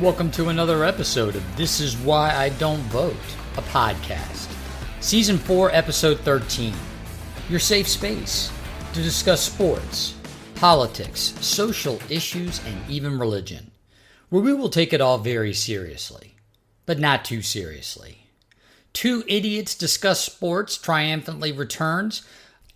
Welcome to another episode of This Is Why I Don't Vote, a podcast. Season 4, Episode 13. Your safe space to discuss sports, politics, social issues, and even religion, where we will take it all very seriously, but not too seriously. Two Idiots Discuss Sports triumphantly returns,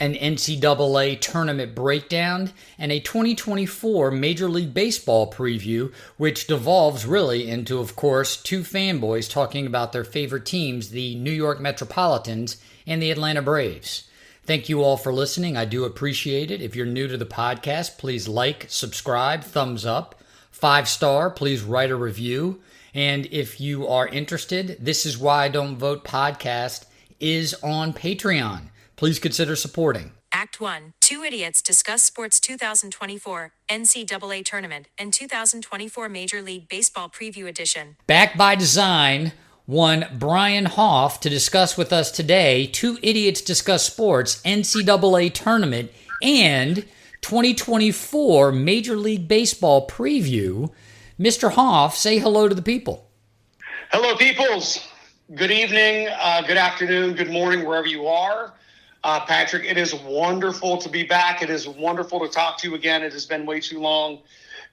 an NCAA Tournament Breakdown, and a 2024 Major League Baseball preview, which devolves really into, of course, two fanboys talking about their favorite teams, the New York Metropolitans and the Atlanta Braves. Thank you all for listening. I do appreciate it. If you're new to the podcast, please like, subscribe, thumbs up, 5-star, please write a review. And if you are interested, This Is Why I Don't Vote podcast is on Patreon. Please consider supporting. Act 1. Two Idiots Discuss Sports 2024 NCAA Tournament and 2024 Major League Baseball Preview Edition. Back by design, one Brian Hoff to discuss with us today Two Idiots Discuss Sports NCAA Tournament and 2024 Major League Baseball Preview. Mr. Hoff, say hello to the people. Hello, peoples. Good evening, good afternoon, good morning, wherever you are. Patrick, it is wonderful to be back. It is wonderful to talk to you again. It has been way too long,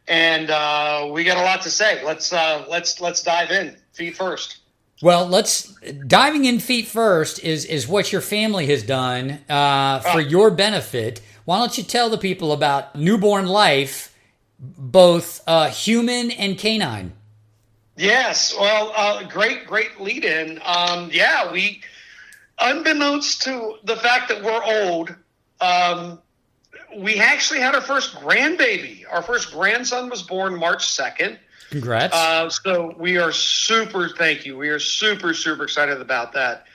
and we got a lot to say. Let's dive in. Feet first. Well, diving in feet first is what your family has done for your benefit. Why don't you tell the people about newborn life, both human and canine? Yes. Well, great lead in. We. Unbeknownst to the fact that we're old, we actually had our first grandbaby. Our first grandson was born March 2nd. Congrats. So we are thank you. We are super excited about that.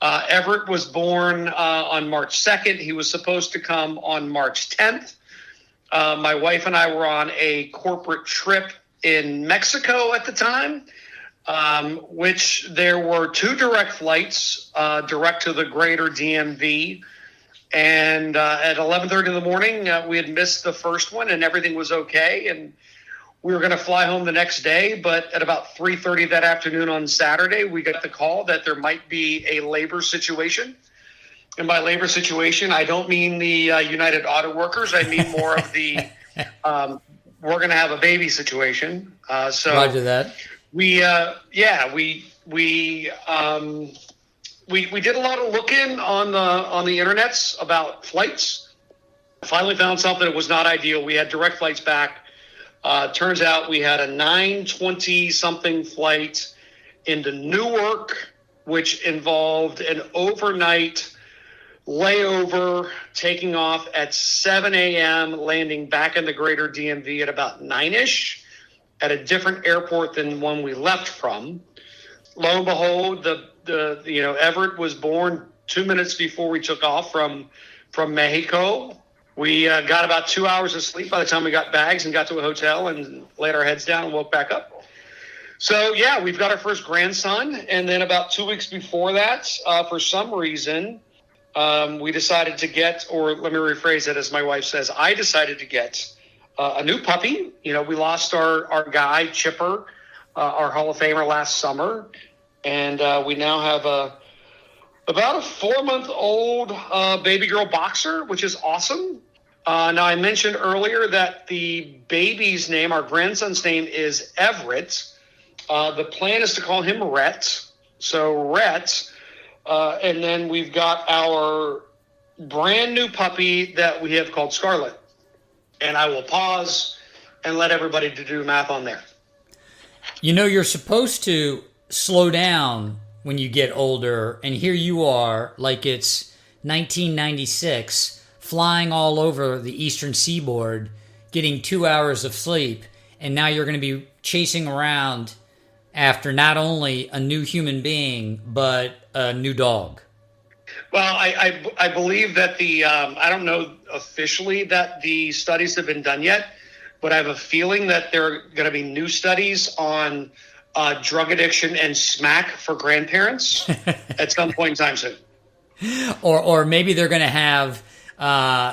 Everett was born on March 2nd. He was supposed to come on March 10th. My wife and I were on a corporate trip in Mexico at the time. Which there were two direct flights, direct to the greater DMV. And at 11:30 in the morning, we had missed the first one and everything was okay. And we were going to fly home the next day. But at about 3:30 that afternoon on Saturday, we got the call that there might be a labor situation. And by labor situation, I don't mean the United Auto Workers. I mean more of the we're going to have a baby situation. Roger that. We did a lot of looking on the internets about flights. Finally found something that was not ideal. We had direct flights back. Turns out we had a 9:20 something flight into Newark, which involved an overnight layover, taking off at 7 a.m., landing back in the greater DMV at about 9-ish. At a different airport than one we left from. Lo and behold, Everett was born 2 minutes before we took off from Mexico. We got about 2 hours of sleep by the time we got bags and got to a hotel and laid our heads down and woke back up. So, we've got our first grandson. And then about 2 weeks before that, for some reason, we decided to get, or let me rephrase it as my wife says, I decided to get a new puppy. We lost our guy, Chipper, our Hall of Famer last summer. And we now have about a 4-month-old baby girl boxer, which is awesome. Now, I mentioned earlier that the baby's name, our grandson's name, is Everett. The plan is to call him Rhett. So Rhett. And then we've got our brand new puppy that we have called Scarlet. And I will pause and let everybody do math on there. You're supposed to slow down when you get older, and here you are, like it's 1996, flying all over the eastern seaboard, getting 2 hours of sleep, and now you're going to be chasing around after not only a new human being, but a new dog. Well, I believe that I don't know officially that the studies have been done yet, but I have a feeling that there are going to be new studies on drug addiction and smack for grandparents at some point in time soon. Or maybe they're going to have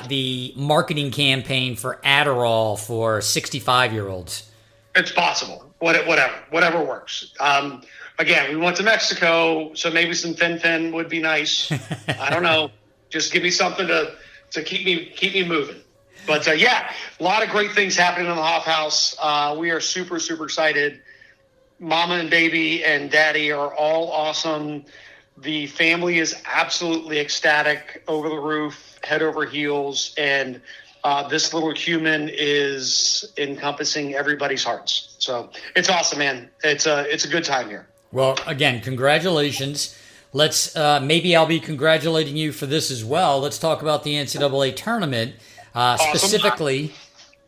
the marketing campaign for Adderall for 65-year-olds. It's possible. Whatever works. Again, we went to Mexico, so maybe some fin would be nice. I don't know. Just give me something to keep me moving. But a lot of great things happening in the Hoff House. We are super, super excited. Mama and baby and daddy are all awesome. The family is absolutely ecstatic, over the roof, head over heels, and this little human is encompassing everybody's hearts. So it's awesome, man. It's a good time here. Well, again, congratulations. Let's maybe I'll be congratulating you for this as well. Let's talk about the NCAA tournament, Awesome.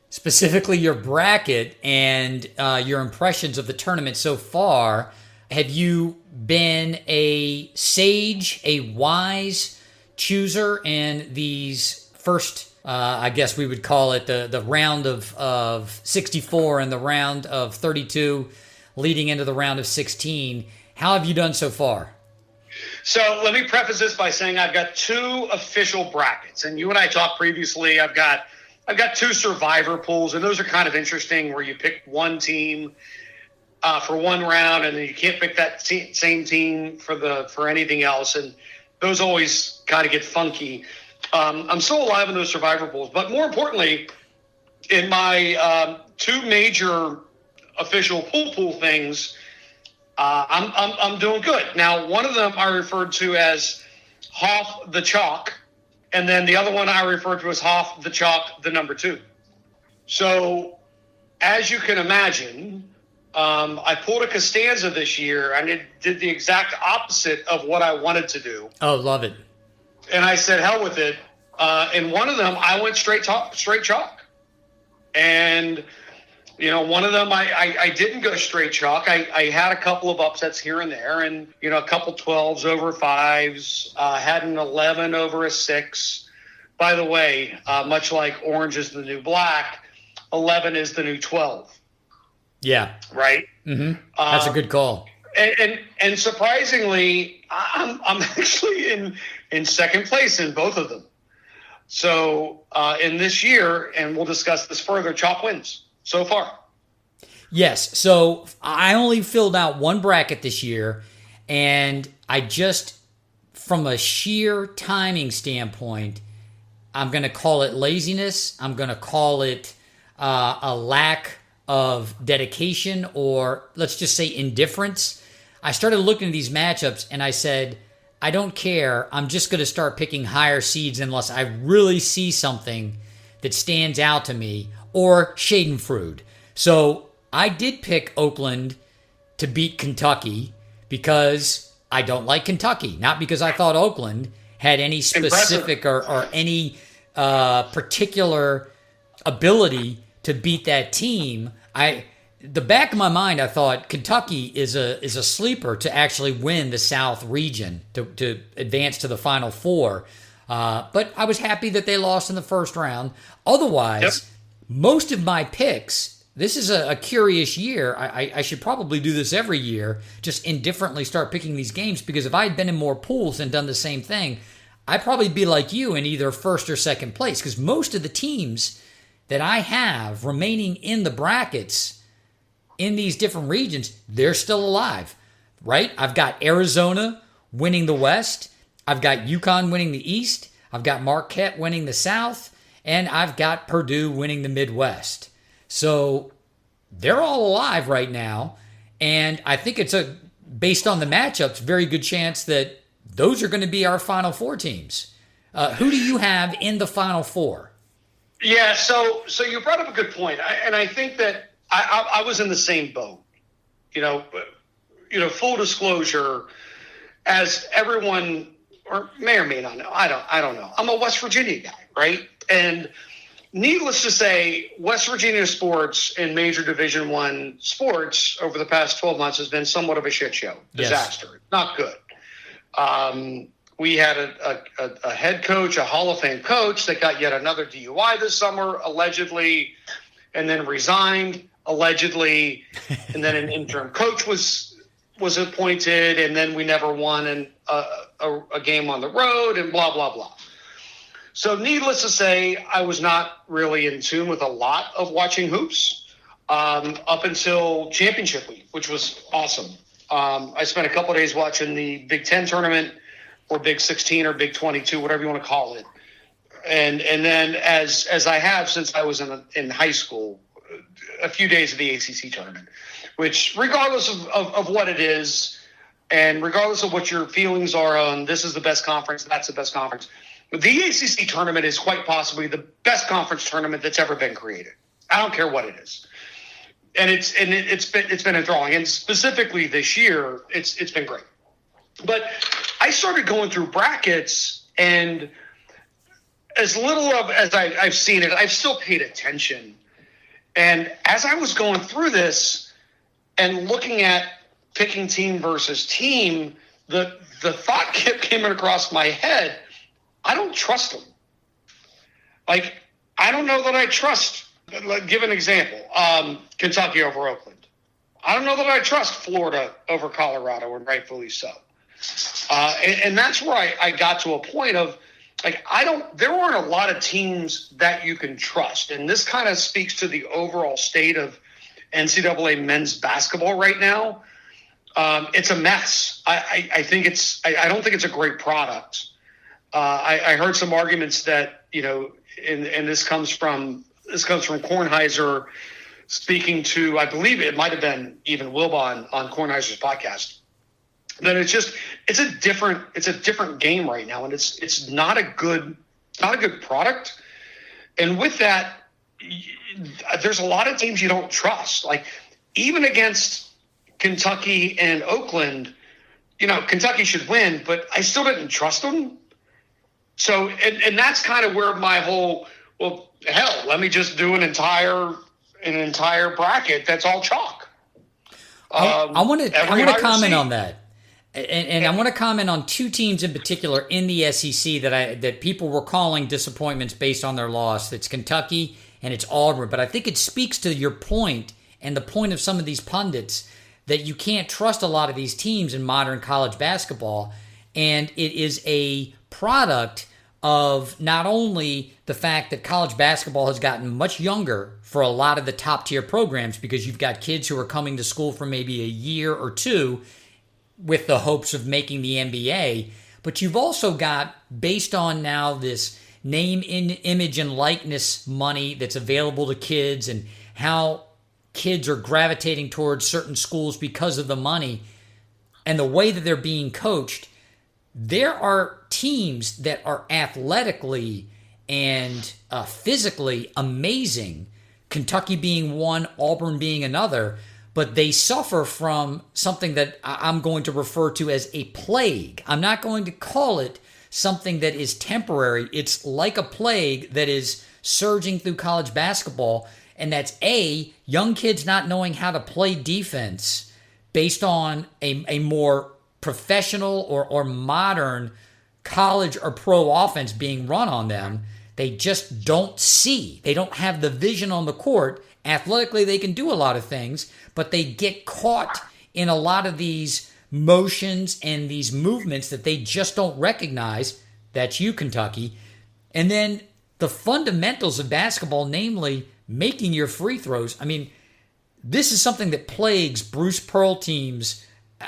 specifically your bracket and your impressions of the tournament so far. Have you been a sage, a wise chooser in these first, I guess we would call it the round of 64 and the round of 32 leading into the round of 16? How have you done so far? So let me preface this by saying I've got 2 official brackets, and you and I talked previously. I've got 2 survivor pools, and those are kind of interesting, where you pick one team for one round, and then you can't pick that same team for anything else, and those always kind of get funky. I'm still alive in those survivor pools, but more importantly, in my 2 major official pool things, I'm doing good. Now, one of them I referred to as Hoff the Chalk, and then the other one I referred to as Hoff the Chalk, the number 2. So, as you can imagine, I pulled a Costanza this year, and it did the exact opposite of what I wanted to do. Oh, love it. And I said, hell with it. In one of them, I went straight chalk. And, one of them, I didn't go straight chalk. I had a couple of upsets here and there, and, a couple 12s over 5s, had an 11 over a 6. By the way, much like orange is the new black, 11 is the new 12. Yeah. Right? Mm-hmm. That's a good call. And surprisingly, I'm actually in second place in both of them. So in this year, and we'll discuss this further, chalk wins so far. Yes. So I only filled out one bracket this year, and I just, from a sheer timing standpoint, I'm going to call it laziness. I'm going to call it a lack of dedication, or let's just say indifference. I started looking at these matchups and I said, I don't care. I'm just going to start picking higher seeds unless I really see something that stands out to me, or Schadenfreude. So I did pick Oakland to beat Kentucky because I don't like Kentucky, not because I thought Oakland had any specific or any particular ability to beat that team. The back of my mind, I thought Kentucky is a sleeper to actually win the South region, to advance to the Final Four. But I was happy that they lost in the first round. Otherwise, most of my picks, this is a curious year. I should probably do this every year, just indifferently start picking these games, because if I had been in more pools and done the same thing, I'd probably be like you in either first or second place, because most of the teams that I have remaining in the brackets in these different regions, they're still alive, right? I've got Arizona winning the West. I've got UConn winning the East. I've got Marquette winning the South. And I've got Purdue winning the Midwest. So they're all alive right now. And I think it's based on the matchups, very good chance that those are going to be our Final Four teams. Who do you have in the Final Four? Yeah, so you brought up a good point, and I think that I was in the same boat. Full disclosure, as everyone may or may not know, I don't know. I'm a West Virginia guy, right? And needless to say, West Virginia sports and major Division I sports over the past 12 months has been somewhat of a shit show, disaster, yes. Not good. We had a head coach, a Hall of Fame coach, that got yet another DUI this summer, allegedly, and then resigned, allegedly, and then an interim coach was appointed, and then we never won a game on the road, and blah, blah, blah. So needless to say, I was not really in tune with a lot of watching hoops. up until championship week, which was awesome. I spent a couple of days watching the Big Ten tournament, or Big 16 or Big 22, whatever you want to call it. And then as I have since I was in high school, a few days of the ACC tournament, which regardless of what it is, and regardless of what your feelings are on this is the best conference, that's the best conference, but the ACC tournament is quite possibly the best conference tournament that's ever been created. I don't care what it is. And it's been enthralling, and specifically this year, it's been great. But I started going through brackets, and as little of as I've seen it, I've still paid attention. And as I was going through this and looking at picking team versus team, the thought kept coming across my head: I don't trust them. Like, I don't know that I trust. Give an example. Kentucky over Oakland. I don't know that I trust Florida over Colorado, and rightfully so. And that's where I got to a point of, like, there aren't a lot of teams that you can trust. And this kind of speaks to the overall state of NCAA men's basketball right now. It's a mess. I don't think it's a great product. I heard some arguments that, and this comes from Kornheiser speaking to, I believe it might have been even Wilbon on Kornheiser's podcast, that it's a different game right now, and it's not a good product. And with that, there's a lot of teams you don't trust. Like, even against Kentucky and Oakland, Kentucky should win, but I still didn't trust them. So, and that's kind of where my whole, well, hell, let me just do an entire bracket that's all chalk. I want to comment on that, and I want to comment on two teams in particular in the SEC that people were calling disappointments based on their loss. It's Kentucky and it's Auburn. But I think it speaks to your point and the point of some of these pundits that you can't trust a lot of these teams in modern college basketball, and it is a product of not only the fact that college basketball has gotten much younger for a lot of the top tier programs, because you've got kids who are coming to school for maybe a year or two with the hopes of making the NBA, but you've also got, based on now this name, image, and likeness money that's available to kids and how kids are gravitating towards certain schools because of the money and the way that they're being coached, there are teams that are athletically and physically amazing, Kentucky being one, Auburn being another, but they suffer from something that I'm going to refer to as a plague. I'm not going to call it something that is temporary. It's like a plague that is surging through college basketball, and that's young kids not knowing how to play defense based on a more professional or modern college or pro offense being run on them. They just don't see. They don't have the vision on the court. Athletically, they can do a lot of things, but they get caught in a lot of these motions and these movements that they just don't recognize. That's you, Kentucky. And then the fundamentals of basketball, namely making your free throws. I mean, this is something that plagues Bruce Pearl teams.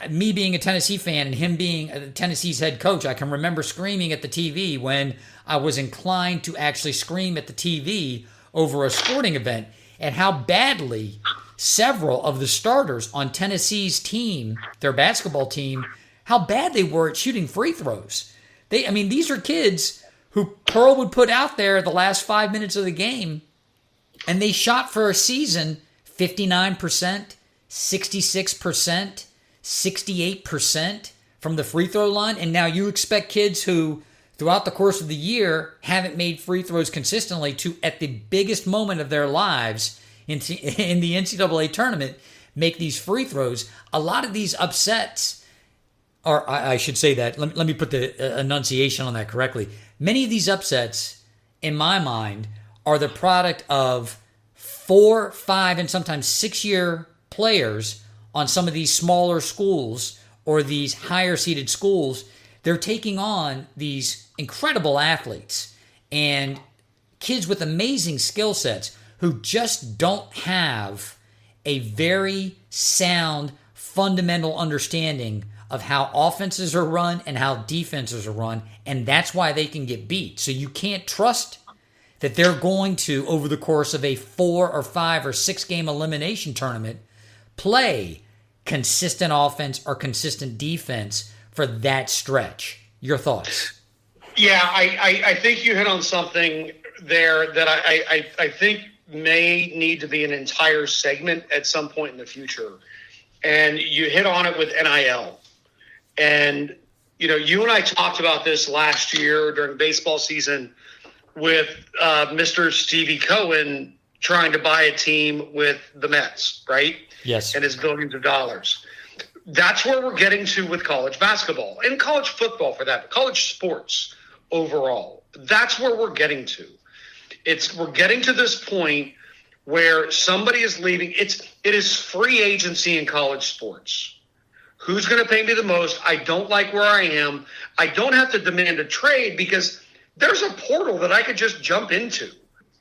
Me being a Tennessee fan and him being Tennessee's head coach, I can remember screaming at the TV when I was inclined to actually scream at the TV over a sporting event, and how badly several of the starters on Tennessee's team, their basketball team, how bad they were at shooting free throws. These are kids who Pearl would put out there the last 5 minutes of the game, and they shot for a season 59%, 66%, 68% from the free throw line. And now you expect kids who throughout the course of the year haven't made free throws consistently to, at the biggest moment of their lives in the NCAA tournament, make these free throws. A lot of these upsets, or I should say that, let me put the enunciation on that correctly. Many of these upsets, in my mind, are the product of 4, 5, and sometimes 6-year players on some of these smaller schools or these higher seeded schools. They're taking on these incredible athletes and kids with amazing skill sets who just don't have a very sound, fundamental understanding of how offenses are run and how defenses are run, and that's why they can get beat. So you can't trust that they're going to, over the course of a 4 or 5 or 6 game elimination tournament, play consistent offense or consistent defense for that stretch. Your thoughts? Yeah, I think you hit on something there that I think may need to be an entire segment at some point in the future. And you hit on it with NIL. And, you and I talked about this last year during baseball season with Mr. Stevie Cohen trying to buy a team with the Mets, right? Yes. And his billions of dollars. That's where we're getting to with college basketball and college football for that, college sports overall. That's where we're getting to. We're getting to this point where somebody is leaving. It is free agency in college sports. Who's going to pay me the most? I don't like where I am. I don't have to demand a trade because there's a portal that I could just jump into.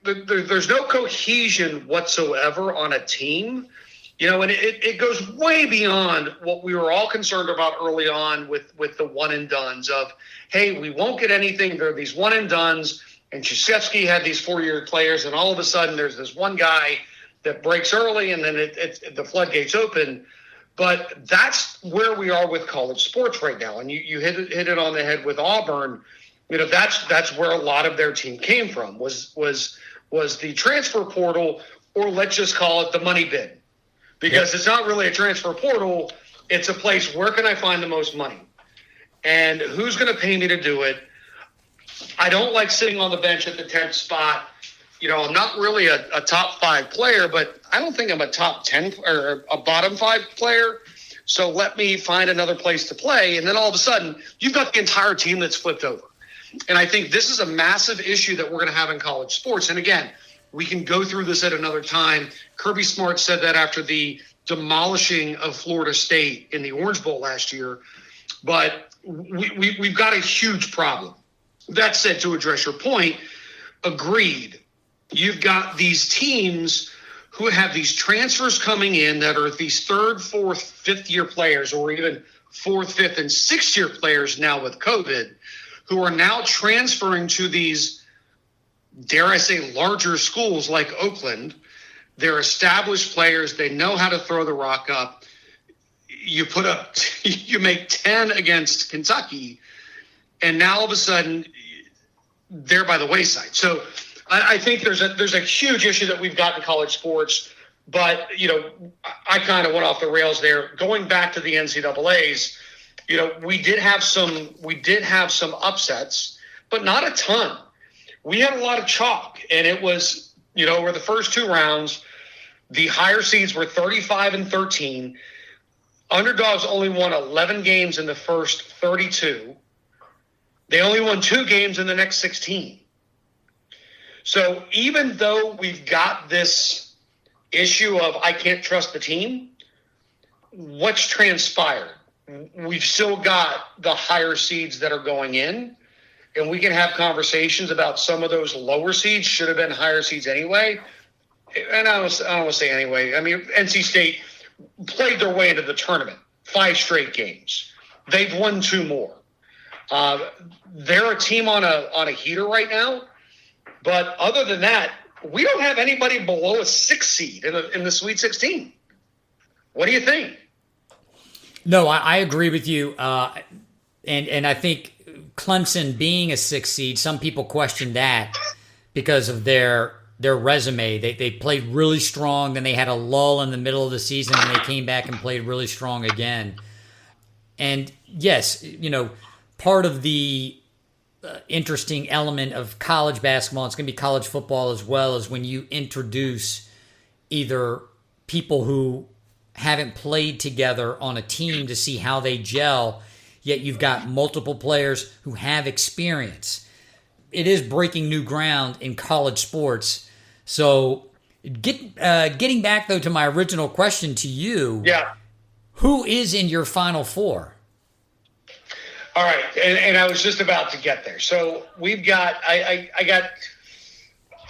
There's no cohesion whatsoever on a team. And it goes way beyond what we were all concerned about early on with the one and dones of, hey, we won't get anything. There are these one and dones, and Krzyzewski had these 4-year players, and all of a sudden there's this one guy that breaks early, and then the floodgates open. But that's where we are with college sports right now. And you hit it on the head with Auburn. That's where a lot of their team came from was the transfer portal, or let's just call it the money bin. Because It's not really a transfer portal. It's a place, where can I find the most money? And who's going to pay me to do it? I don't like sitting on the bench at the 10th spot. I'm not really a top 5 player, but I don't think I'm a top 10 or a bottom 5 player. So let me find another place to play. And then all of a sudden, you've got the entire team that's flipped over. And I think this is a massive issue that we're going to have in college sports. And again, we can go through this at another time. Kirby Smart said that after the demolishing of Florida State in the Orange Bowl last year. But we've got a huge problem. That said, to address your point, agreed. You've got these teams who have these transfers coming in that are these 3rd, 4th, 5th-year players, or even 4th, 5th, and 6th-year players now with COVID, who are now transferring to these, dare I say, larger schools like Oakland. They're established players. They know how to throw the rock up. You make 10 against Kentucky, and now all of a sudden they're by the wayside. So I think there's a huge issue that we've got in college sports. But I kind of went off the rails there. Going back to the NCAA's, we did have some upsets, but not a ton. We had a lot of chalk, and it was, over the first 2 rounds, the higher seeds were 35 and 13. Underdogs only won 11 games in the first 32. They only won 2 games in the next 16. So even though we've got this issue of I can't trust the team, what's transpired? We've still got the higher seeds that are going in. And we can have conversations about some of those lower seeds should have been higher seeds anyway. And I don't want to say anyway. I mean, NC State played their way into the tournament, 5 straight games. They've won 2 more. They're a team on a heater right now. But other than that, we don't have anybody below a 6 seed in the Sweet 16. What do you think? No, I agree with you. And I think Clemson being a 6 seed, some people question that because of their resume. They played really strong, then they had a lull in the middle of the season, and they came back and played really strong again. And yes, part of the interesting element of college basketball, it's going to be college football as well, is when you introduce either people who haven't played together on a team to see how they gel, yet you've got multiple players who have experience. It is breaking new ground in college sports. So getting back, though, to my original question to you, who is in your Final Four? All right, and I was just about to get there. So we've got I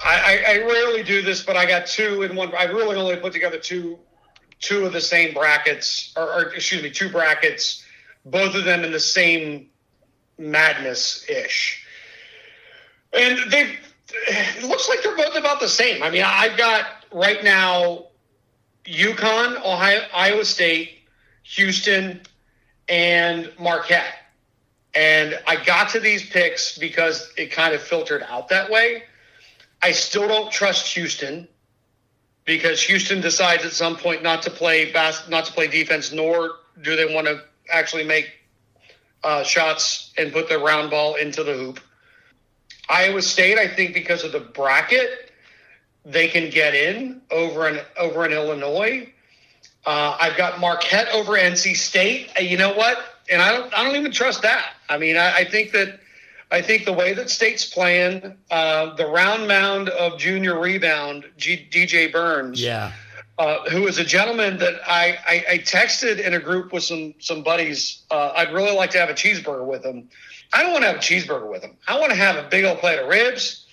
rarely do this, but I got 2 in one. I really only put together 2 two of the same brackets, or excuse me, two brackets, both of them in the same madness-ish. And it looks like they're both about the same. I mean, I've got right now UConn, Iowa State, Houston, and Marquette. And I got to these picks because it kind of filtered out that way. I still don't trust Houston because Houston decides at some point not to play defense, nor do they want to actually make shots and put the round ball into the hoop. Iowa State, I think because of the bracket, they can get in over in Illinois. I've got Marquette over NC State. You know what? And I don't even trust that. I mean, I think the way that State's playing, the round mound of junior rebound, DJ Burns, who is a gentleman that I texted in a group with some buddies. I'd really like to have a cheeseburger with him. I don't want to have a cheeseburger with him. I want to have a big old plate of ribs.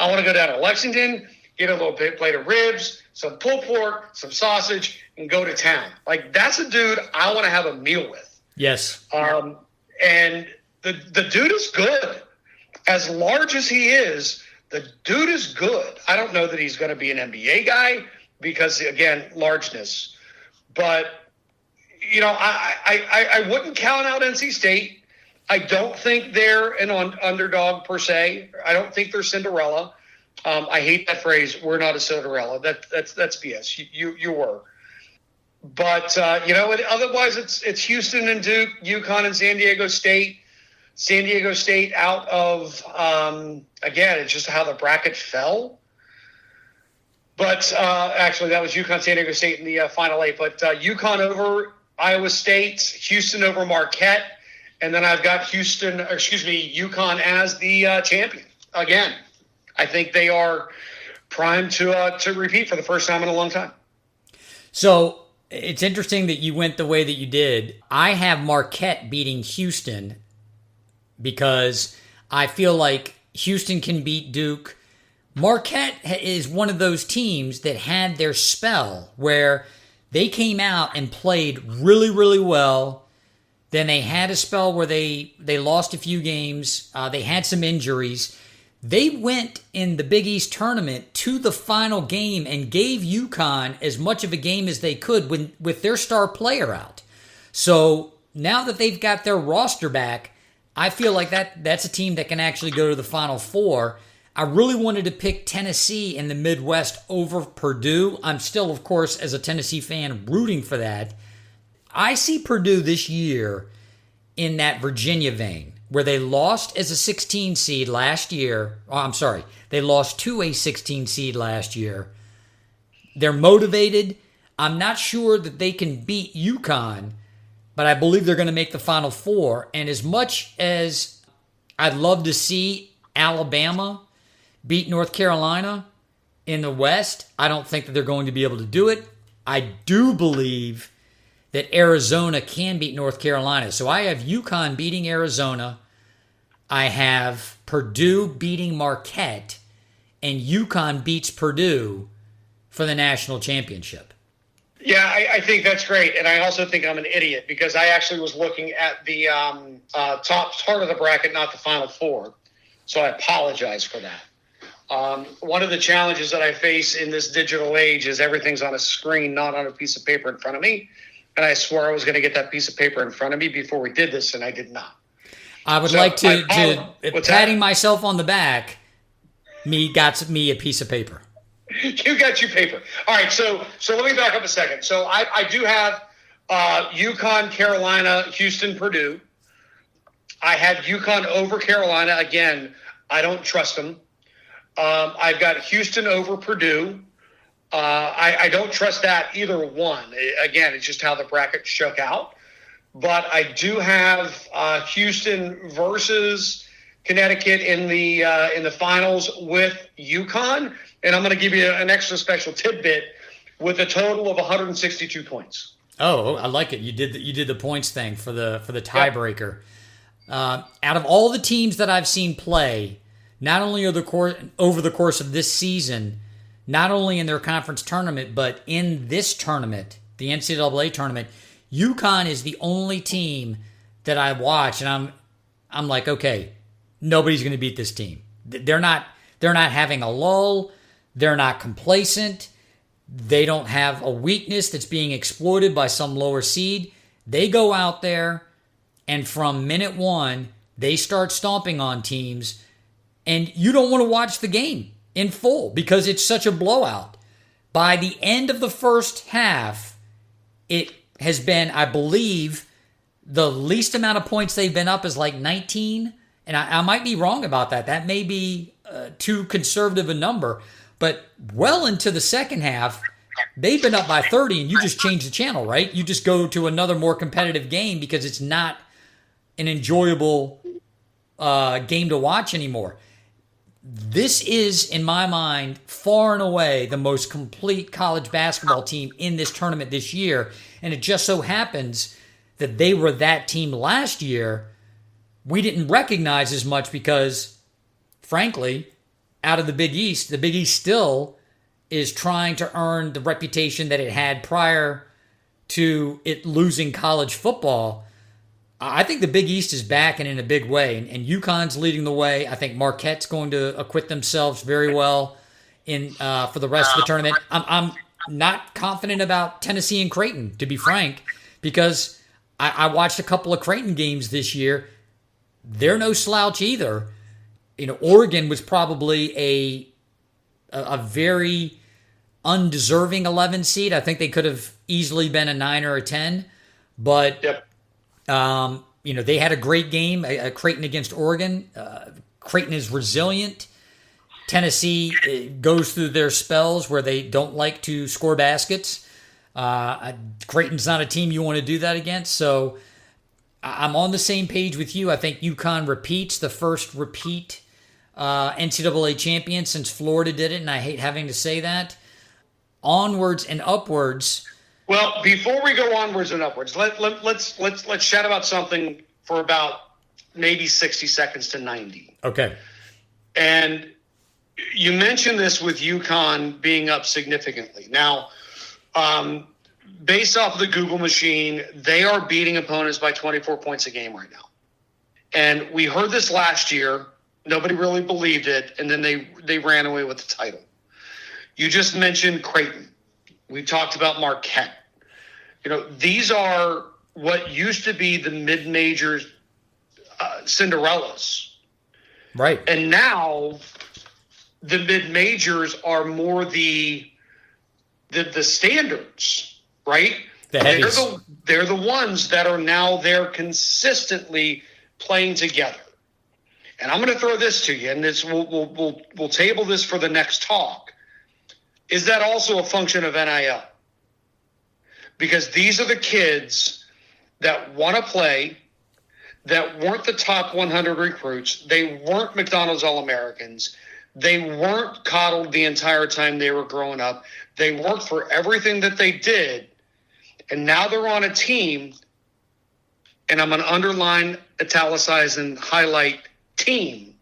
I want to go down to Lexington, get a little plate of ribs, some pulled pork, some sausage, and go to town. Like, that's a dude I want to have a meal with. Yes. And the dude is good. As large as he is, the dude is good. I don't know that he's going to be an NBA guy because, again, largeness. But, you know, I wouldn't count out NC State. I don't think they're an underdog per se. I don't think they're Cinderella. I hate that phrase. We're not a Cinderella. That's BS. You were. But, you know, otherwise it's Houston and Duke, UConn and San Diego State. San Diego State out of, again, it's just how the bracket fell. But actually, that was UConn, San Diego State in the Final Eight. But UConn over Iowa State, Houston over Marquette. And then I've got UConn as the champion. Again, I think they are primed to repeat for the first time in a long time. So it's interesting that you went the way that you did. I have Marquette beating Houston because I feel like Houston can beat Duke. Marquette is one of those teams that had their spell where they came out and played really, really well. Then they had a spell where they lost a few games. They had some injuries. They went in the Big East tournament to the final game and gave UConn as much of a game as they could with their star player out. So now that they've got their roster back, I feel like that's a team that can actually go to the Final Four. I really wanted to pick Tennessee in the Midwest over Purdue. I'm still, of course, as a Tennessee fan, rooting for that. I see Purdue this year in that Virginia vein, where they lost as a 16 seed last year. Oh, I'm sorry. They lost to a 16 seed last year. They're motivated. I'm not sure that they can beat UConn, but I believe they're going to make the Final Four. And as much as I'd love to see Alabama beat North Carolina in the West, I don't think that they're going to be able to do it. I do believe that Arizona can beat North Carolina. So I have UConn beating Arizona. I have Purdue beating Marquette. And UConn beats Purdue for the national championship. Yeah, I think that's great. And I also think I'm an idiot because I actually was looking at the top part of the bracket, not the Final Four. So I apologize for that. One of the challenges that I face in this digital age is everything's on a screen, not on a piece of paper in front of me. And I swore I was going to get that piece of paper in front of me before we did this, and I did not. I would like to patting myself on the back, got me a piece of paper. You got your paper. All right, so let me back up a second. So I do have UConn, Carolina, Houston, Purdue. I have UConn over Carolina. Again, I don't trust them. I've got Houston over Purdue. I don't trust that either one. Again, it's just how the bracket shook out. But I do have Houston versus Connecticut in the finals with UConn, and I'm going to give you an extra special tidbit with a total of 162 points. Oh, I like it. You did the points thing for the tiebreaker. Out of all the teams that I've seen play, not only over the course of this season, not only in their conference tournament, but in this tournament the NCAA tournament, UConn is the only team that I watch, and I'm like, okay, nobody's going to beat this team. They're not having a lull. They're not complacent. They don't have a weakness that's being exploited by some lower seed. They go out there, and from minute one, they start stomping on teams, and you don't want to watch the game in full because it's such a blowout. By the end of the first half, it has been, I believe, the least amount of points they've been up is like 19. And I might be wrong about that. That may be too conservative a number. But well into the second half, they've been up by 30, and you just change the channel, right? You just go to another more competitive game because it's not an enjoyable game to watch anymore. This is, in my mind, far and away the most complete college basketball team in this tournament this year. And it just so happens that they were that team last year. We didn't recognize as much because, frankly, out of the Big East still is trying to earn the reputation that it had prior to it losing college football. I think the Big East is back and in a big way, and UConn's leading the way. I think Marquette's going to acquit themselves very well for the rest of the tournament. I'm not confident about Tennessee and Creighton, to be frank, because I watched a couple of Creighton games this year. They're no slouch either. Oregon was probably a very undeserving 11 seed. I think they could have easily been a 9 or a 10, but yep. They had a great game, Creighton against Oregon. Creighton is resilient. Tennessee goes through their spells where they don't like to score baskets. Creighton's not a team you want to do that against. So I'm on the same page with you. I think UConn repeats, the first repeat NCAA champion since Florida did it, and I hate having to say that. Onwards and upwards. Well, before we go onwards and upwards, let's chat about something for about maybe 60 seconds to 90. Okay. And you mentioned this with UConn being up significantly. Now, based off of the Google machine, they are beating opponents by 24 points a game right now. And we heard this last year. Nobody really believed it, and then they ran away with the title. You just mentioned Creighton. We talked about Marquette. These are what used to be the mid-major Cinderellas. Right. And now the mid-majors are more the standards, right? They're the ones that are now there consistently playing together. And I'm going to throw this to you, and this we'll table this for the next talk. Is that also a function of NIL? Because these are the kids that want to play, that weren't the top 100 recruits. They weren't McDonald's All-Americans. They weren't coddled the entire time they were growing up. They worked for everything that they did. And now they're on a team, and I'm going to underline, italicize, and highlight team.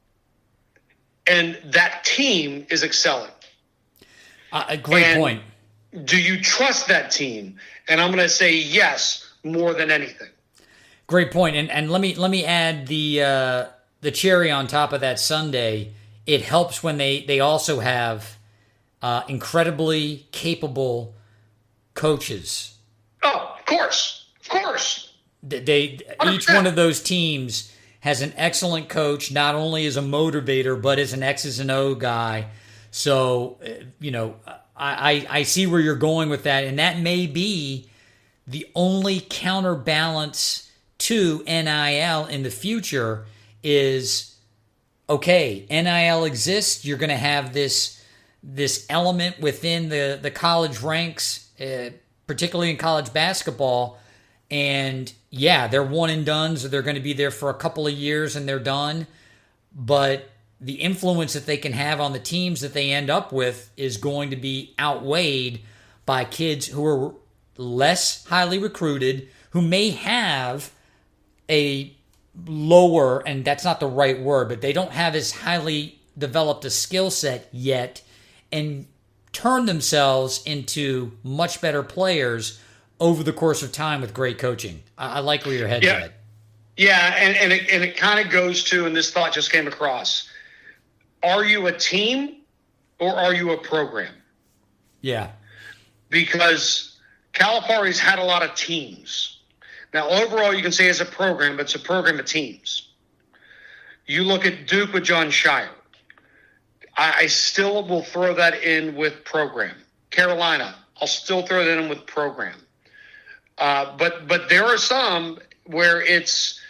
And that team is excelling. A great point. Do you trust that team? And I'm going to say yes, more than anything. Great point. And let me add the cherry on top of that sundae. It helps when they also have incredibly capable coaches. Oh, of course. Each one of those teams has an excellent coach, not only as a motivator, but as an X's and O guy. So, I see where you're going with that, and that may be the only counterbalance to NIL in the future is, okay, NIL exists, you're going to have this element within the college ranks, particularly in college basketball, and yeah, they're one and done, so they're going to be there for a couple of years and they're done, but the influence that they can have on the teams that they end up with is going to be outweighed by kids who are less highly recruited, who may have a lower, and that's not the right word, but they don't have as highly developed a skill set yet and turn themselves into much better players over the course of time with great coaching. I like where your head's at. Yeah, and it kind of goes to, and this thought just came across, are you a team or are you a program? Yeah. Because Calipari's had a lot of teams. Now, overall, you can say it's a program, but it's a program of teams. You look at Duke with John Shire. I still will throw that in with program. Carolina, I'll still throw that in with program. But there are some where it's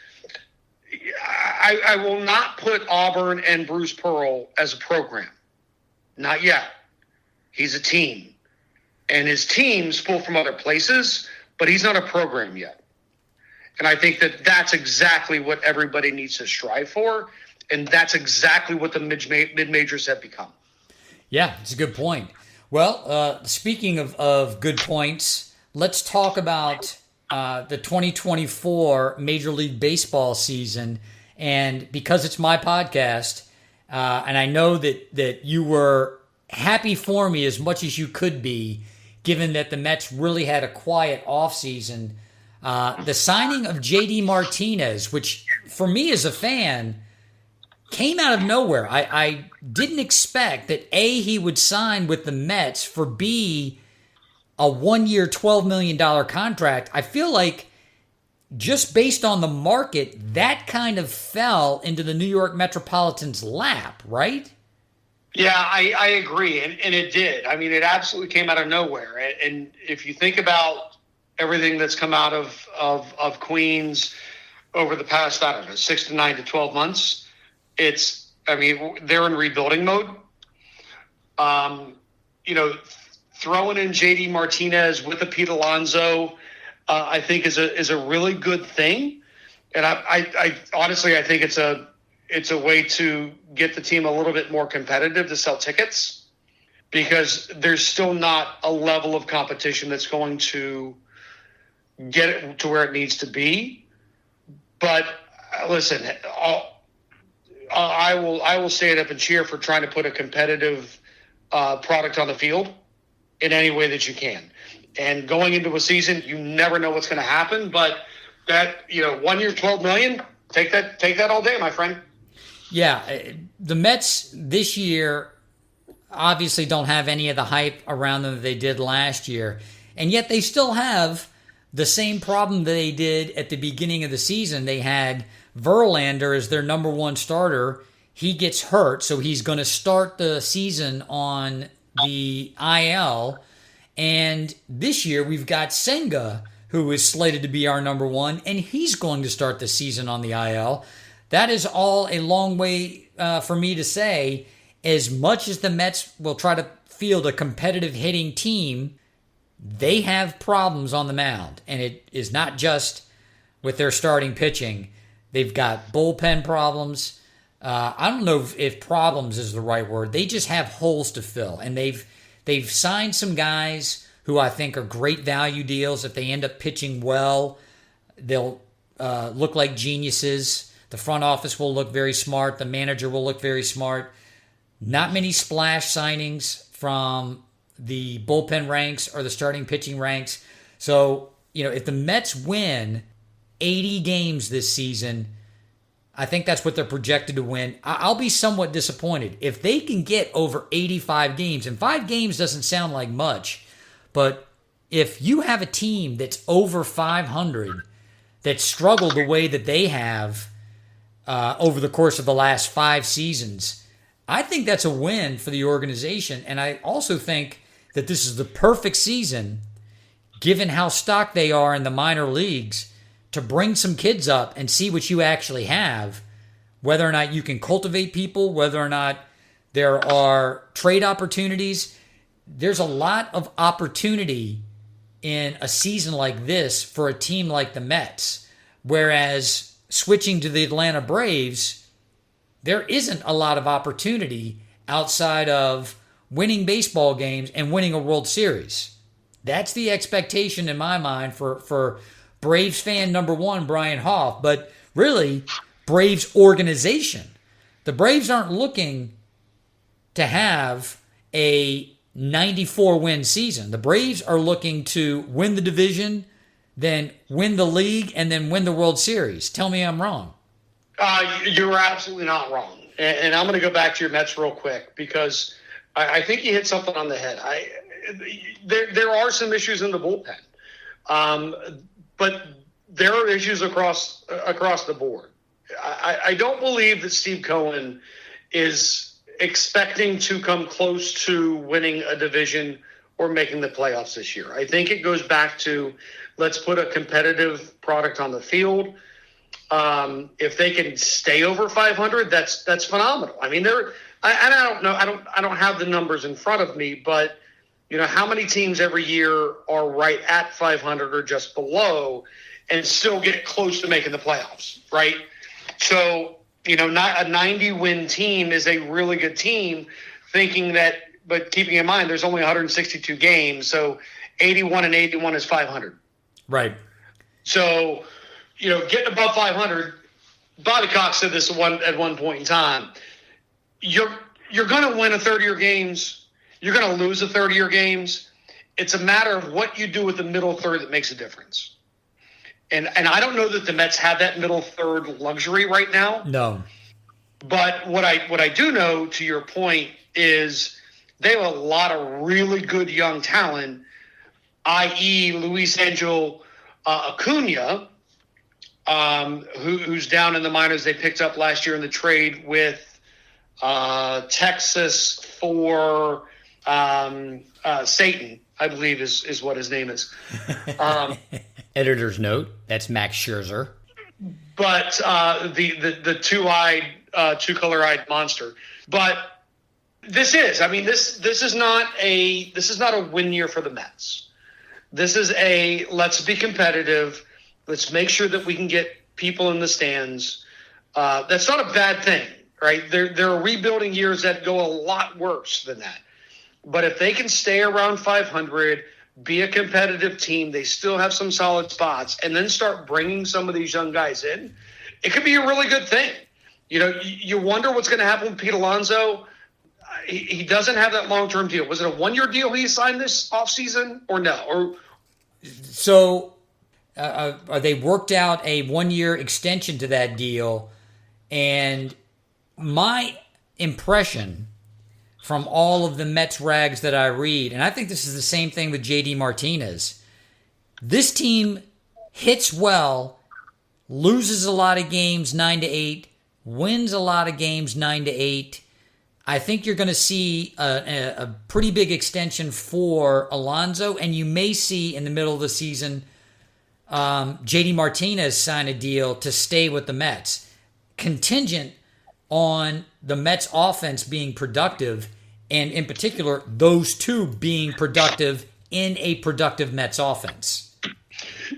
I will not put Auburn and Bruce Pearl as a program. Not yet. He's a team. And his teams pull from other places, but he's not a program yet. And I think that that's exactly what everybody needs to strive for, and that's exactly what the mid-majors have become. Yeah, it's a good point. Well, speaking of good points, let's talk about the 2024 Major League Baseball season. And because it's my podcast, and I know that you were happy for me as much as you could be, given that the Mets really had a quiet offseason, the signing of J.D. Martinez, which for me as a fan came out of nowhere. I didn't expect that A, he would sign with the Mets, for B, a 1-year, $12 million contract. I feel like just based on the market, that kind of fell into the New York Metropolitans' lap, right? Yeah, I agree, and it did. I mean, it absolutely came out of nowhere. And if you think about everything that's come out of Queens over the past, I don't know, 6 to 9 to 12 months, they're in rebuilding mode. Throwing in J.D. Martinez with a Pete Alonso, I think is a really good thing. And I honestly, I think it's a way to get the team a little bit more competitive to sell tickets, because there's still not a level of competition that's going to get it to where it needs to be. But listen, I will stand up and cheer for trying to put a competitive product on the field in any way that you can. And going into a season, you never know what's going to happen. But that 1 year, $12 million, take that all day, my friend. Yeah, the Mets this year obviously don't have any of the hype around them that they did last year. And yet they still have the same problem that they did at the beginning of the season. They had Verlander as their number one starter. He gets hurt, so he's going to start the season on the IL. And this year we've got Senga, who is slated to be our number one, and he's going to start the season on the IL. That is all a long way for me to say. As much as the Mets will try to field a competitive hitting team, they have problems on the mound. And it is not just with their starting pitching. They've got bullpen problems. I don't know if problems is the right word. They just have holes to fill. And they've signed some guys who I think are great value deals. If they end up pitching well, they'll look like geniuses. The front office will look very smart. The manager will look very smart. Not many splash signings from the bullpen ranks or the starting pitching ranks. So, if the Mets win 80 games this season, I think that's what they're projected to win. I'll be somewhat disappointed. If they can get over 85 games, and 5 games doesn't sound like much, but if you have a team that's over 500 that struggled the way that they have over the course of the last 5 seasons, I think that's a win for the organization. And I also think that this is the perfect season, given how stocked they are in the minor leagues, to bring some kids up and see what you actually have, whether or not you can cultivate people, whether or not there are trade opportunities. There's a lot of opportunity in a season like this for a team like the Mets, whereas switching to the Atlanta Braves, there isn't a lot of opportunity outside of winning baseball games and winning a World Series. That's the expectation in my mind for Braves fan number one, Brian Hoff, but really Braves organization. The Braves aren't looking to have a 94-win season. The Braves are looking to win the division, then win the league, and then win the World Series. Tell me I'm wrong. You're absolutely not wrong. And I'm going to go back to your Mets real quick because I think you hit something on the head. There are some issues in the bullpen, but there are issues across the board. I don't believe that Steve Cohen is expecting to come close to winning a division or making the playoffs this year. I think it goes back to let's put a competitive product on the field. If they can stay over 500, that's phenomenal. I mean, I don't know. I don't have the numbers in front of me, but how many teams every year are right at 500 or just below and still get close to making the playoffs, right? So, not a 90-win team is a really good team, but keeping in mind there's only 162 games, so 81 and 81 is 500. Right. So, getting above 500, Bobby Cox said this at one point in time. You're going to win a third of your games. You're going to lose a third of your games. It's a matter of what you do with the middle third that makes a difference. And I don't know that the Mets have that middle third luxury right now. No. But what I do know, to your point, is they have a lot of really good young talent, i.e. Luis Angel Acuna, who's down in the minors. They picked up last year in the trade with Texas for Satan, I believe is what his name is. Editor's note, that's Max Scherzer. But the two-color-eyed monster. But this is not a win year for the Mets. This is let's be competitive. Let's make sure that we can get people in the stands. That's not a bad thing, right? There are rebuilding years that go a lot worse than that. But if they can stay around 500, be a competitive team, they still have some solid spots, and then start bringing some of these young guys in, it could be a really good thing. You wonder what's going to happen with Pete Alonso. He doesn't have that long-term deal. Was it a one-year deal he signed this offseason or no? So they worked out a one-year extension to that deal, and my impression from all of the Mets rags that I read, and I think this is the same thing with JD Martinez, this team hits well, loses a lot of games 9-8, wins a lot of games 9-8. I think you're going to see a pretty big extension for Alonso, and you may see in the middle of the season JD Martinez sign a deal to stay with the Mets, contingent on the Mets offense being productive, and in particular, those two being productive in a productive Mets offense.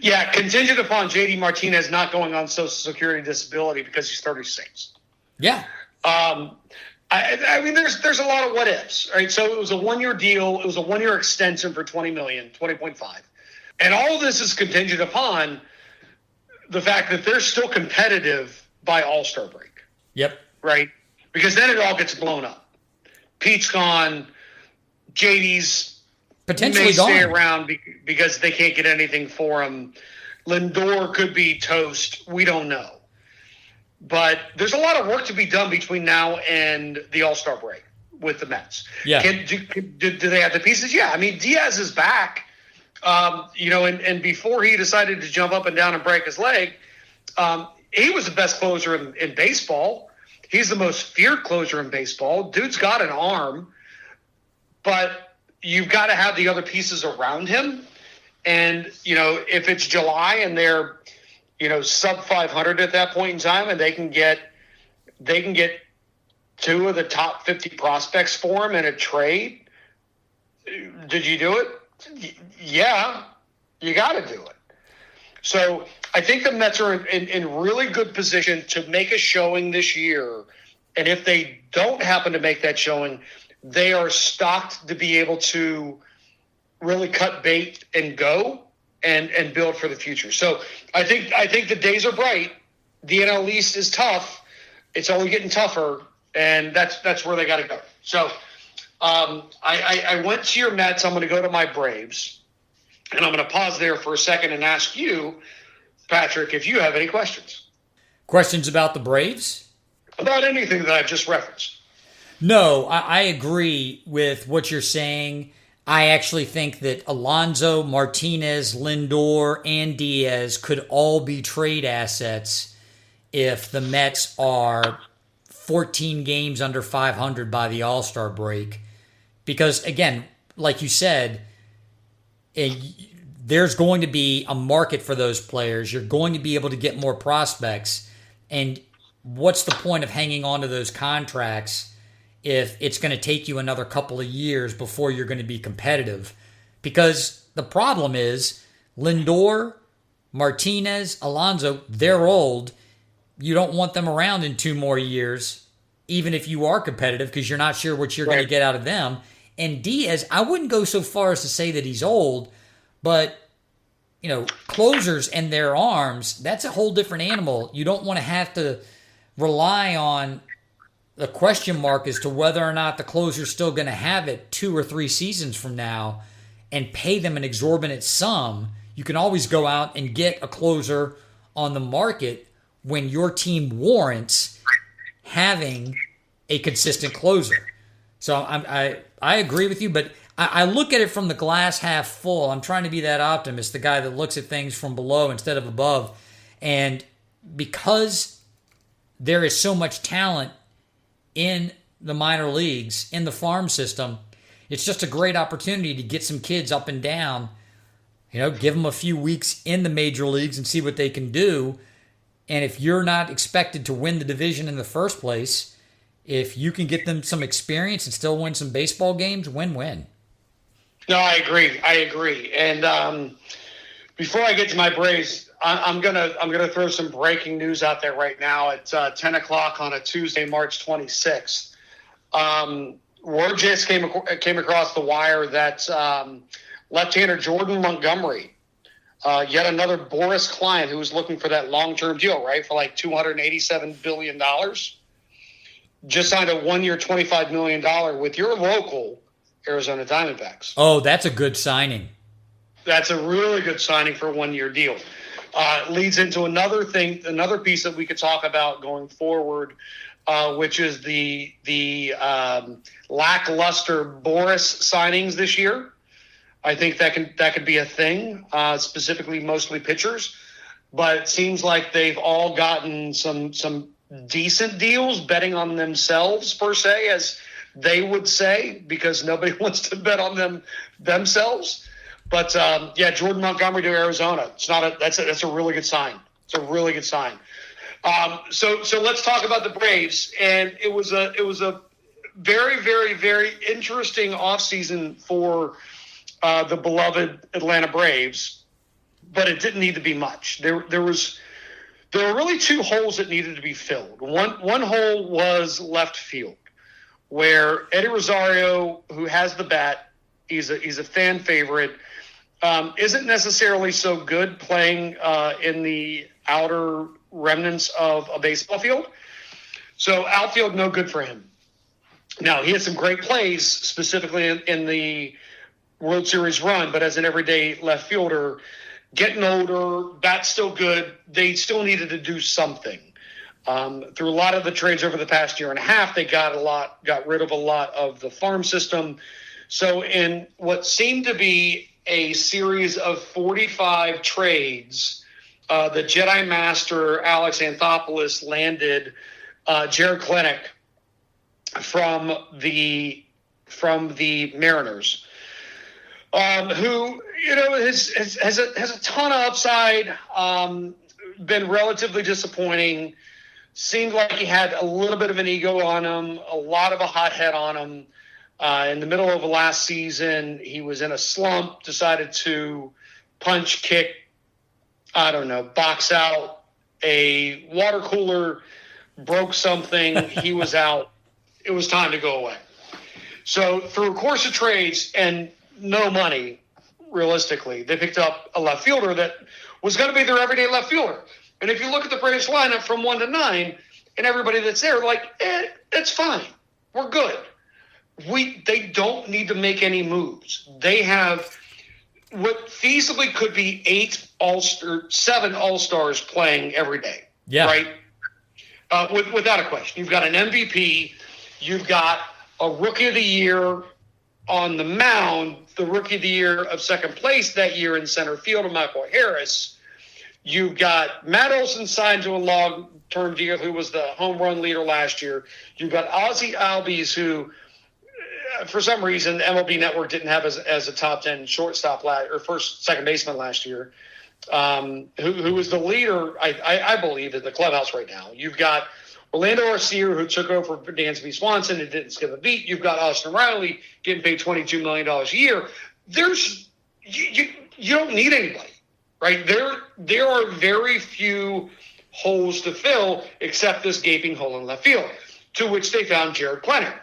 Yeah, contingent upon JD Martinez not going on Social Security disability because he's 36. Yeah. I mean, there's a lot of what ifs, right? So it was a one-year deal. It was a one-year extension for $20 million, 20.5. And all of this is contingent upon the fact that they're still competitive by All-Star break. Yep. Right? Because then it all gets blown up. Pete's gone. JD's potentially may stay gone around because they can't get anything for him. Lindor could be toast. We don't know. But there's a lot of work to be done between now and the All-Star break with the Mets. Yeah. Do they have the pieces? Yeah. I mean, Diaz is back. And before he decided to jump up and down and break his leg, he was the best closer in baseball. He's the most feared closer in baseball. Dude's got an arm, but you've got to have the other pieces around him. And, if it's July and they're, sub 500 at that point in time, and they can get two of the top 50 prospects for him in a trade, did you do it? Yeah, you got to do it. So I think the Mets are in really good position to make a showing this year. And if they don't happen to make that showing, they are stocked to be able to really cut bait and go and build for the future. So I think the days are bright. The NL East is tough. It's only getting tougher, and that's where they got to go. So I went to your Mets. I'm going to go to my Braves. And I'm going to pause there for a second and ask you, Patrick, if you have any questions. Questions about the Braves? About anything that I've just referenced. No, I agree with what you're saying. I actually think that Alonso, Martinez, Lindor, and Diaz could all be trade assets if the Mets are 14 games under 500 by the All-Star break. Because, again, like you said, there's going to be a market for those players. You're going to be able to get more prospects. And what's the point of hanging on to those contracts if it's going to take you another couple of years before you're going to be competitive? Because the problem is Lindor, Martinez, Alonso, they're old. You don't want them around in 2 more years, even if you are competitive, because you're not sure what you're going to get out of them. And Diaz, I wouldn't go so far as to say that he's old, but closers and their arms, that's a whole different animal. You don't want to have to rely on the question mark as to whether or not the closer's still going to have it 2 or 3 seasons from now and pay them an exorbitant sum. You can always go out and get a closer on the market when your team warrants having a consistent closer. So I agree with you, but I look at it from the glass half full. I'm trying to be that optimist, the guy that looks at things from below instead of above. And because there is so much talent in the minor leagues, in the farm system, it's just a great opportunity to get some kids up and down, give them a few weeks in the major leagues and see what they can do. And if you're not expected to win the division in the first place, if you can get them some experience and still win some baseball games, win-win. No, I agree. And before I get to my Braves, I'm gonna throw some breaking news out there right now at 10 o'clock on a Tuesday, March 26th. Word just came across the wire that left-hander Jordan Montgomery, yet another Boris client who was looking for that long-term deal, right, for like $287 billion, just signed a 1-year, $25 million with your local Arizona Diamondbacks. Oh, that's a good signing. That's a really good signing for a 1-year deal. Leads into another piece that we could talk about going forward, which is the lackluster Boris signings this year. I think that could be a thing, specifically mostly pitchers. But it seems like they've all gotten some decent deals, betting on themselves per se, as they would say, because nobody wants to bet on themselves. But Jordan Montgomery to Arizona. That's a really good sign. It's a really good sign. So let's talk about the Braves. And it was a very, very, very interesting offseason for the beloved Atlanta Braves, but it didn't need to be much. There were really 2 holes that needed to be filled. One hole was left field, where Eddie Rosario, who has the bat, he's a fan favorite, isn't necessarily so good playing in the outer remnants of a baseball field. So outfield, no good for him. Now, he had some great plays, specifically in the World Series run, but as an everyday left fielder, getting older, bat's still good. They still needed to do something. Through a lot of the trades over the past year and a half, they got rid of a lot of the farm system. So in what seemed to be a series of 45 trades, the Jedi Master Alex Anthopoulos landed Jared Klenick from the Mariners, who has a ton of upside. Been relatively disappointing. Seemed like he had a little bit of an ego on him, a lot of a hot head on him. In the middle of last season, he was in a slump, decided to punch, kick, box out a water cooler, broke something. He was out. It was time to go away. So through a course of trades and no money, realistically, they picked up a left fielder that was going to be their everyday left fielder. And if you look at the Braves lineup from 1 to 9 and everybody that's there, it's fine. We're good. they don't need to make any moves. They have what feasibly could be 7 All-Stars playing every day. Yeah. Right? Without a question. You've got an MVP. You've got a Rookie of the Year on the mound, the Rookie of the Year of second place that year in center field, Michael Harris. You've got Matt Olson signed to a long-term deal, who was the home run leader last year. You've got Ozzie Albies, who, for some reason, the MLB Network didn't have as a top 10 shortstop second baseman last year, who was the leader, I believe, in the clubhouse right now. You've got Orlando Arcia, who took over for Dansby Swanson and didn't skip a beat. You've got Austin Riley getting paid $22 million a year. You don't need anybody, right? There are very few holes to fill except this gaping hole in left field, to which they found Jared Klenner.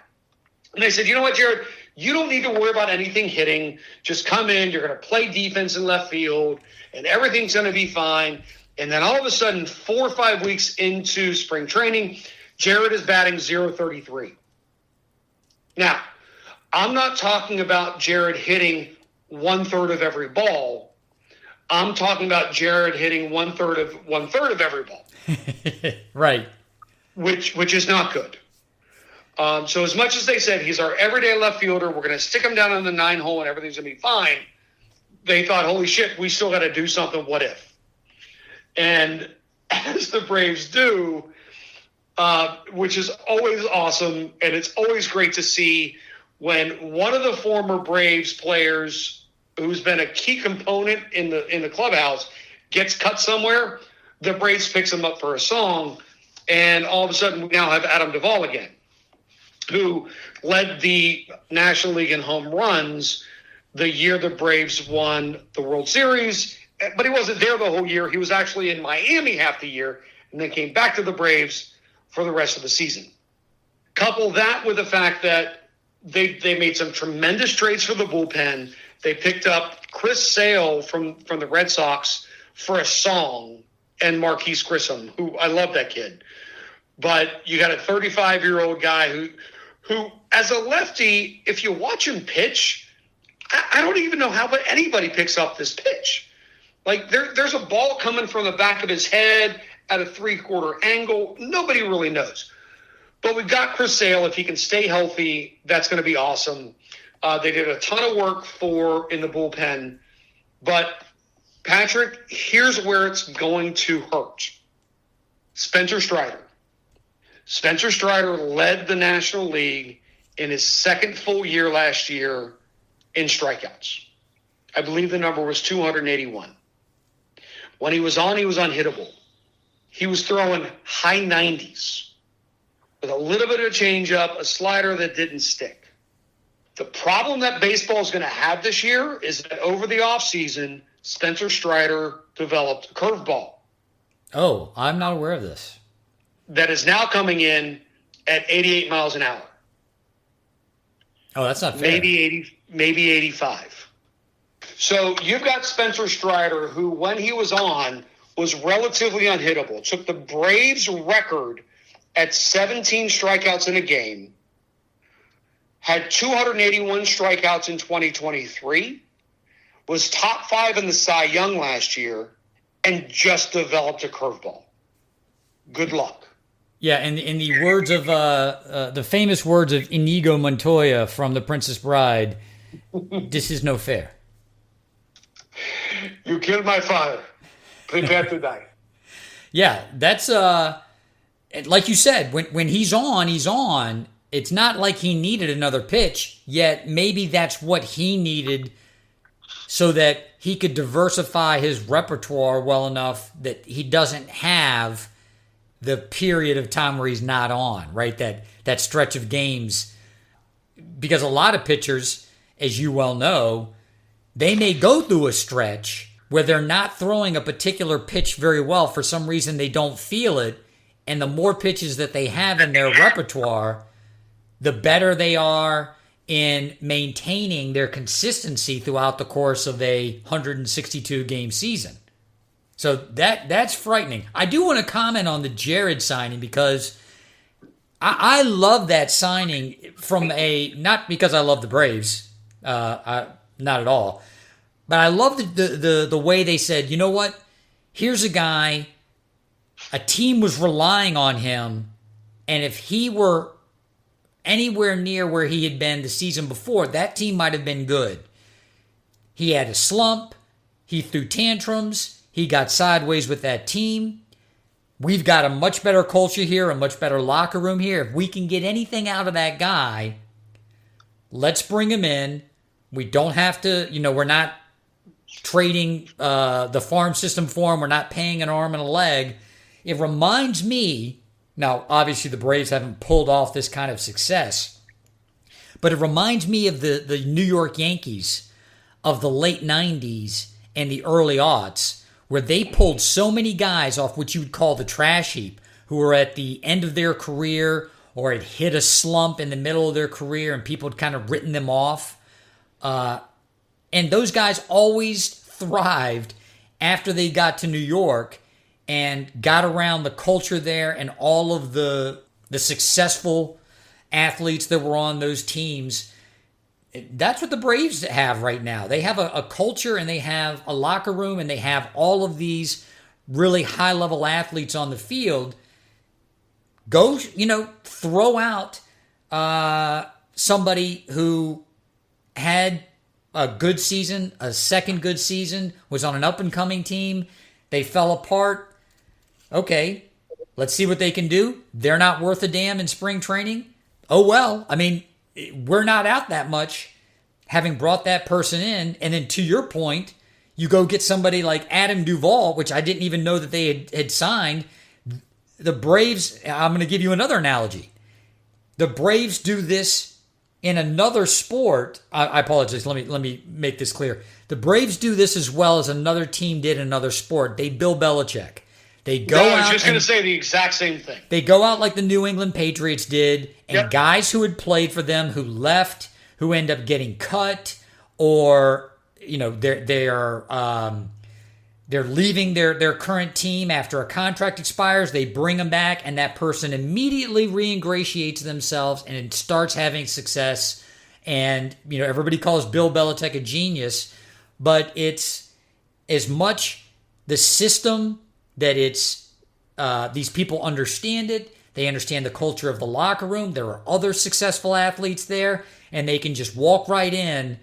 And they said, you know what, Jared, you don't need to worry about anything hitting. Just come in. You're going to play defense in left field, and everything's going to be fine. And then all of a sudden, 4 or 5 weeks into spring training, Jared is batting .033. Now, I'm not talking about Jared hitting 1/3 of every ball. I'm talking about Jared hitting 1/3 of every ball. Right. Which is not good. So as much as they said he's our everyday left fielder, we're going to stick him down on the 9 hole and everything's going to be fine, they thought, holy shit, we still got to do something. What if? And as the Braves do, which is always awesome, and it's always great to see when one of the former Braves players who's been a key component in the clubhouse gets cut somewhere, the Braves picks him up for a song, and all of a sudden we now have Adam Duvall again, who led the National League in home runs the year the Braves won the World Series. But he wasn't there the whole year. He was actually in Miami half the year and then came back to the Braves for the rest of the season. Couple that with the fact that they made some tremendous trades for the bullpen. They picked up Chris Sale from the Red Sox for a song, and Marquise Grissom, who I love that kid. But you got a 35-year-old guy who, as a lefty, if you watch him pitch, I don't even know how anybody picks up this pitch. Like, there's a ball coming from the back of his head at a 3/4 angle. Nobody really knows. But we've got Chris Sale. If he can stay healthy, that's going to be awesome. They did a ton of work in the bullpen. But, Patrick, here's where it's going to hurt. Spencer Strider. Spencer Strider led the National League in his second full year last year in strikeouts. I believe the number was 281. When he was unhittable. He was throwing high 90s with a little bit of changeup, a slider that didn't stick. The problem that baseball is going to have this year is that over the offseason, Spencer Strider developed a curveball. Oh, I'm not aware of this. That is now coming in at 88 miles an hour. Oh, that's not fair. Maybe 85. So you've got Spencer Strider, who, when he was on, was relatively unhittable. Took the Braves' record at 17 strikeouts in a game, had 281 strikeouts in 2023, was top 5 in the Cy Young last year, and just developed a curveball. Good luck. Yeah, and in the words of the famous words of Inigo Montoya from The Princess Bride, this is no fair. You killed my father. Prepare to die. Yeah, that's like you said, when he's on, he's on. It's not like he needed another pitch, yet maybe that's what he needed so that he could diversify his repertoire well enough that he doesn't have the period of time where he's not on, right? That stretch of games. Because a lot of pitchers, as you well know, they may go through a stretch where they're not throwing a particular pitch very well. For some reason, they don't feel it. And the more pitches that they have in their repertoire, the better they are in maintaining their consistency throughout the course of a 162-game season. So that's frightening. I do want to comment on the Jared signing because I love that signing from not because I love the Braves, not at all, but I love the way they said, you know what? Here's a guy, a team was relying on him, and if he were anywhere near where he had been the season before, that team might have been good. He had a slump, he threw tantrums, he got sideways with that team. We've got a much better culture here, a much better locker room here. If we can get anything out of that guy, let's bring him in. We don't have to, we're not trading the farm system for him. We're not paying an arm and a leg. It reminds me, now obviously the Braves haven't pulled off this kind of success, but it reminds me of the New York Yankees of the late 90s and the early aughts, where they pulled so many guys off what you would call the trash heap, who were at the end of their career or had hit a slump in the middle of their career and people had kind of written them off. And those guys always thrived after they got to New York and got around the culture there and all of the successful athletes that were on those teams. That's what the Braves have right now. They have a culture and they have a locker room and they have all of these really high-level athletes on the field. Go, throw out somebody who had a good season, a second good season, was on an up-and-coming team. They fell apart. Okay, let's see what they can do. They're not worth a damn in spring training. Oh, well, we're not out that much having brought that person in. And then to your point, you go get somebody like Adam Duvall, which I didn't even know that they had signed. The Braves, I'm going to give you another analogy. The Braves do this in another sport. I apologize. Let me make this clear. The Braves do this as well as another team did in another sport. They Bill Belichick. They go out. I was just going to say the exact same thing. They go out like the New England Patriots did, and guys who had played for them, who left, who end up getting cut, or they're leaving their current team after a contract expires. They bring them back, and that person immediately reingratiates themselves and starts having success. And everybody calls Bill Belichick a genius, but it's as much the system that it's these people understand it. They understand the culture of the locker room. There are other successful athletes there, and they can just walk right in.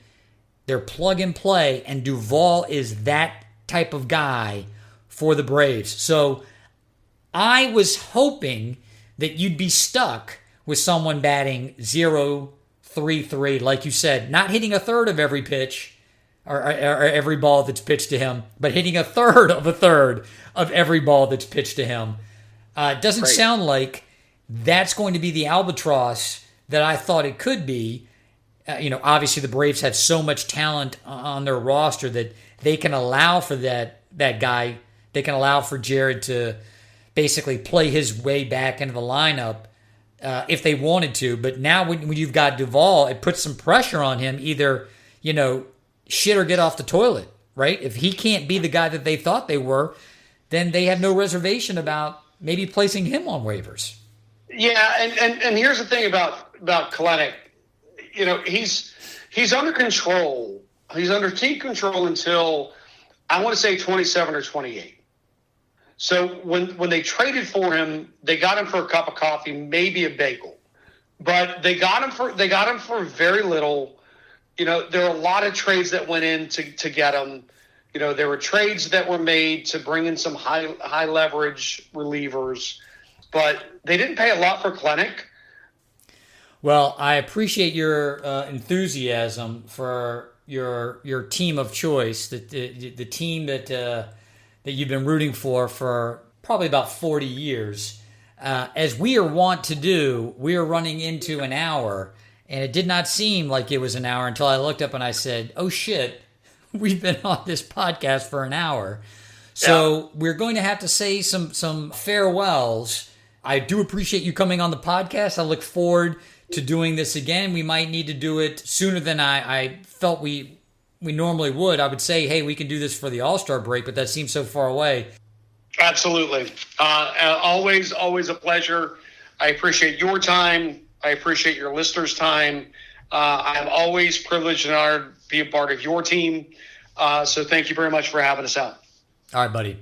They're plug and play, and Duvall is that type of guy for the Braves. So I was hoping that you'd be stuck with someone batting 0.33, like you said, not hitting a third of every pitch, or every ball that's pitched to him, but hitting a third of every ball that's pitched to him. It doesn't sound like that's going to be the albatross that I thought it could be. Obviously the Braves have so much talent on their roster that they can allow for that guy. They can allow for Jared to basically play his way back into the lineup if they wanted to. But now when you've got Duvall, it puts some pressure on him. Either, shit or get off the toilet, right? If he can't be the guy that they thought they were, then they have no reservation about maybe placing him on waivers. Yeah, and here's the thing about Kalenic. He's under control. He's under team control until, I want to say, 27 or 28. So when they traded for him, they got him for a cup of coffee, maybe a bagel. But they got him for very little. There are a lot of trades that went in to get him. There were trades that were made to bring in some high leverage relievers, but they didn't pay a lot for Kalenic. Well, I appreciate your enthusiasm for your team of choice, the team that you've been rooting for probably about 40 years. As we are wont to do, we are running into an hour, and it did not seem like it was an hour until I looked up and I said, oh shit, we've been on this podcast for an hour. So We're going to have to say some farewells. I do appreciate you coming on the podcast. I look forward to doing this again. We might need to do it sooner than I felt we normally would. I would say, hey, we can do this for the All-Star break, but that seems so far away. Absolutely. Always a pleasure. I appreciate your time. I appreciate your listeners' time. I'm always privileged and honored to be a part of your team. So thank you very much for having us out. All right, buddy.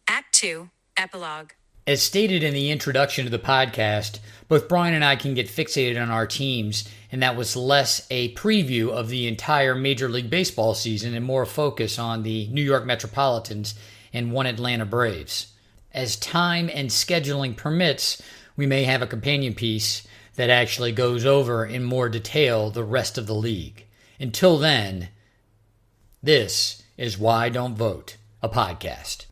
Act 2, Epilogue. As stated in the introduction to the podcast, both Brian and I can get fixated on our teams, and that was less a preview of the entire Major League Baseball season and more focus on the New York Metropolitans and one Atlanta Braves. As time and scheduling permits, we may have a companion piece that actually goes over in more detail the rest of the league. Until then, this is Why Don't Vote, a podcast.